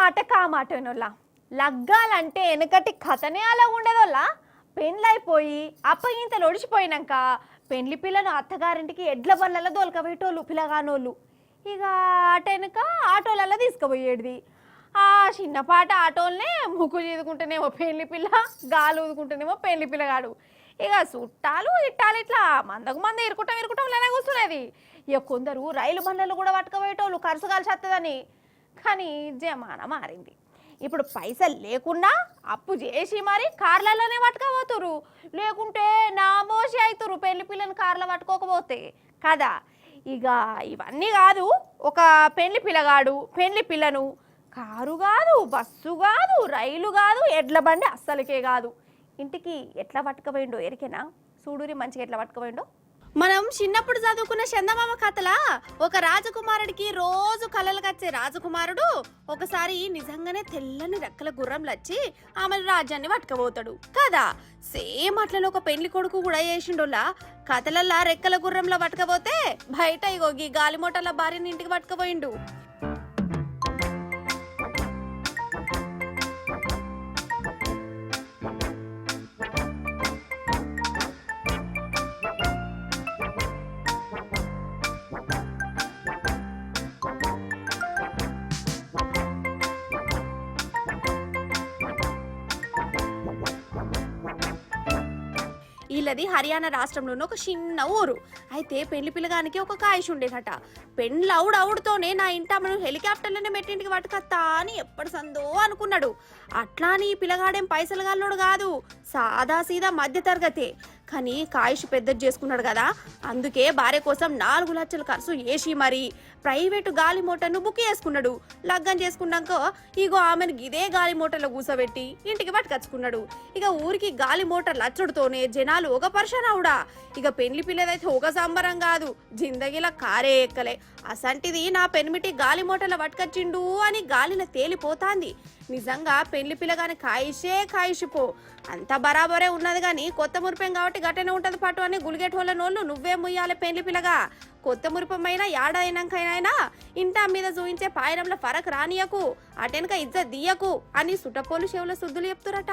మాట కా మాటనోళ్ళ లగ్గాలంటే వెనకటి కథనే అలా ఉండేదోళ్ళ. పెండ్లైపోయి అప్పగింతలు ఒడిచిపోయినాక పెండ్లి పిల్లను అత్తగారింటికి ఎడ్ల బండ్లలో దోలుకపోయేటోళ్ళు పిల్లగానోళ్ళు. ఇక అటెనక ఆటోలలో తీసుకుపోయేది. ఆ చిన్నపాట ఆటోలనే ముక్కు చీదుకుంటేనేమో పెండ్లి పిల్ల, గాలు ఊదుకుంటేనేమో పెండ్లి పిల్లగాడు. ఇక చుట్టాలు ఇట్టాలు ఇట్లా మందకు మంద ఇరుకుంటాం కూర్చునేది. ఇక కొందరు రైలు బండ్లలో కూడా పట్టుకుపోయేటోళ్ళు ఖర్చు కాల్చి వస్తుందని. కానీ జమానా మారింది. ఇప్పుడు పైసలు లేకున్నా అప్పు చేసి మరి కార్లలోనే పట్టుకపోతురు. లేకుంటే నామోసి అవుతురు పెళ్లి పిల్లని కార్లో పట్టుకోకపోతే కదా. ఇక ఇవన్నీ కాదు, ఒక పెళ్లి పిల్లగాడు పెళ్లి పిల్లను కారు కాదు, బస్సు కాదు, రైలు కాదు, ఎడ్ల బండి అస్సలకే కాదు ఇంటికి ఎట్లా పట్టుకపోయిండో ఎరికేనా? చూడురి మంచిగా ఎట్లా పట్టుకపోయిండో. మనం చిన్నప్పుడు చదువుకున్న చందమామ కథలా ఒక రాజకుమారుడికి రోజు కలలు కచ్చే రాజకుమారుడు ఒకసారి నిజంగానే తెల్లని రెక్కల గుర్రంలు వచ్చి ఆమె రాజ్యాన్ని పట్టుకపోతాడు కదా. సేమ్ అట్లనే ఒక పెళ్లి కొడుకు కూడా చేసిండోలా. కథలల్లా రెక్కల గుర్రంలో పట్టుకపోతే బయట ఇగోగి గాలిమోటల భార్యని ఇంటికి పట్టుకపోయిండు. వీళ్ళది హర్యానా రాష్ట్రంలోని ఒక చిన్న ఊరు. అయితే పెళ్లి పిల్లగానికి ఒక కాయిష్ ఉండేదట. పెండ్లవుడవుడుతోనే నా ఇంటమ్మను హెలికాప్టర్లోనే మెట్టింటికి పట్టుకత్తా అని ఎప్పటి సందో అనుకున్నాడు. అట్లా అని పిల్లగాడేం పైసలు గాల్లోడు కాదు, సాదా సీదా మధ్య తరగతే. కానీ కాయిష్ పెద్దది చేసుకున్నాడు కదా, అందుకే భార్య కోసం 4 లక్షలు ఖర్చు చేసి మరి ప్రైవేటు గాలి మోటార్ను బుక్ చేసుకున్నాడు. లగ్గం చేసుకున్నాక ఇగో ఆమెను ఇదే గాలి మోటార్లో కూసబెట్టి ఇంటికి పట్టుకచ్చుకున్నాడు. ఇక ఊరికి గాలి మోటార్ లచ్చడుతోనే జనాలు ఒక పర్షనవుడా. ఇక పెళ్లి పిల్లదైతే ఒక సంబరం కాదు, జిందగీల కారే ఎక్కలే. అసంటిది నా పెనిమిటి గాలి మోటార్ల పట్టుకొచ్చిండు అని గాలిలో తేలిపోతాంది. నిజంగా పెళ్లి పిల్లగాని కాయిషిపో అంత బరాబరే ఉన్నది. కానీ కొత్త మురిపం కాబట్టి గట్టనే ఉంటది పట్టు అని గులిగేటోళ్ళ నోళ్ళు నువ్వే ముయ్యాలి పెళ్లి పిల్లగా. కొత్త మురిపమైనా ఏడాదినాకైనా ఇంటా మీద చూయించే పాయరంలో ఫరక్ రానియకు, అటెనక ఇజ్జత్ దియ్యకు అని సుటపోలు చెవుల శుద్ధులు చెప్తురట.